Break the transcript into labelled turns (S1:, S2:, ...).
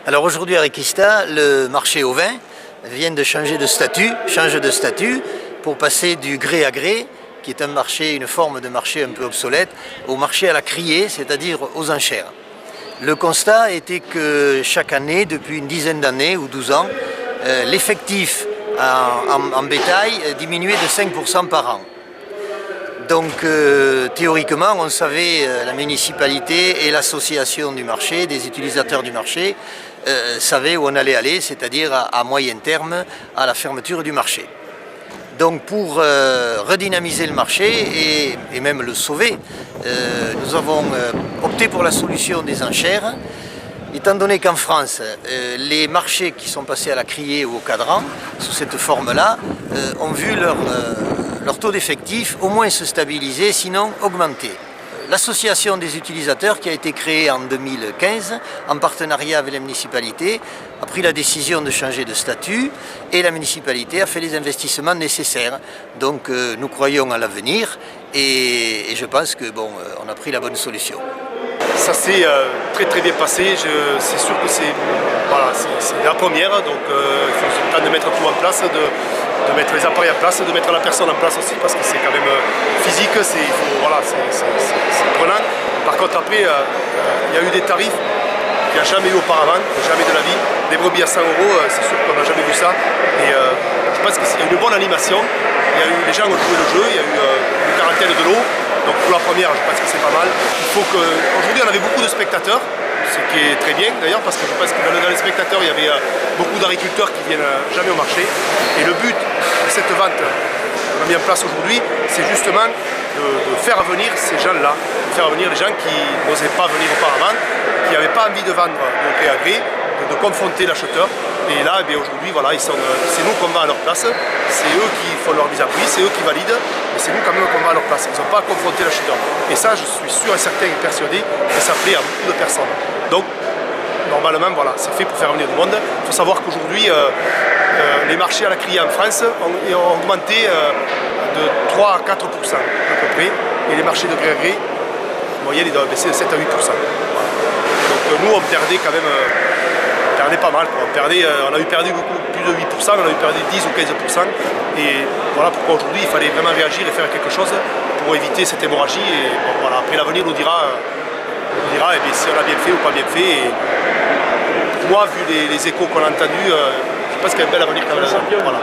S1: Alors aujourd'hui à Requista, le marché au vin vient de changer de statut, change de statut pour passer du gré à gré, qui est un marché, une forme de marché un peu obsolète, au marché à la criée, c'est-à-dire aux enchères. Le constat était que chaque année, depuis une dizaine d'années ou 12 ans, l'effectif en bétail diminuait de 5% par an. Donc théoriquement, on savait, la municipalité et l'association du marché, des utilisateurs du marché, savaient où on allait aller, c'est-à-dire à moyen terme, à la fermeture du marché. Donc pour redynamiser le marché et même le sauver, nous avons opté pour la solution des enchères, étant donné qu'en France, les marchés qui sont passés à la criée ou au cadran, sous cette forme-là, ont vu leur taux d'effectif au moins se stabiliser, sinon augmenter. L'association des utilisateurs, qui a été créée en 2015 en partenariat avec la municipalité, a pris la décision de changer de statut et la municipalité a fait les investissements nécessaires. Donc nous croyons à l'avenir et je pense que on a pris la bonne solution.
S2: Ça s'est très bien passé, c'est sûr que c'est la première, donc il faut le temps de mettre tout en place, de mettre les appareils en place, de mettre la personne en place aussi, parce que c'est quand même physique, c'est prenant. Par contre après, il y a eu des tarifs qu'il n'y a jamais eu auparavant, jamais de la vie. Des brebis à 100 €, c'est sûr qu'on n'a jamais vu ça. Et je pense qu'il y a eu une bonne animation, les gens ont joué le jeu, il y a eu une quarantaine de lots. Donc pour la première, je pense que c'est pas mal. Aujourd'hui, on avait beaucoup de spectateurs, ce qui est très bien d'ailleurs, parce que je pense que dans les spectateurs, il y avait beaucoup d'agriculteurs qui viennent jamais au marché. Et le but de cette vente qu'on a mis en place aujourd'hui, c'est justement de faire venir ces gens-là, de faire venir les gens qui n'osaient pas venir auparavant, qui n'avaient pas envie de vendre de gré à gré, de confronter l'acheteur. Et là, aujourd'hui, voilà, c'est nous qu'on va à leur place, c'est eux qui font leur mise à prix, c'est eux qui valident, et c'est nous quand même qu'on va à leur place. Ils n'ont pas à confronter l'acheteur. Et ça, je suis sûr et certain et persuadé que ça plaît à beaucoup de personnes. Donc, normalement, voilà, c'est fait pour faire venir du monde. Il faut savoir qu'aujourd'hui, les marchés à la criée en France ont augmenté de 3 à 4% à peu près, et les marchés de gré à gré, en moyenne, ils doivent baisser de 7 à 8%. Voilà. Donc nous, on perdait quand même... pas mal, quoi. On a eu perdu beaucoup, plus de 8%, on a eu perdu 10 ou 15%. Et voilà pourquoi aujourd'hui il fallait vraiment réagir et faire quelque chose pour éviter cette hémorragie. Et voilà, après l'avenir nous dira si on a bien fait ou pas bien fait. Et pour moi, vu les échos qu'on a entendus, je pense qu'il y a un bel avenir quand même. Voilà.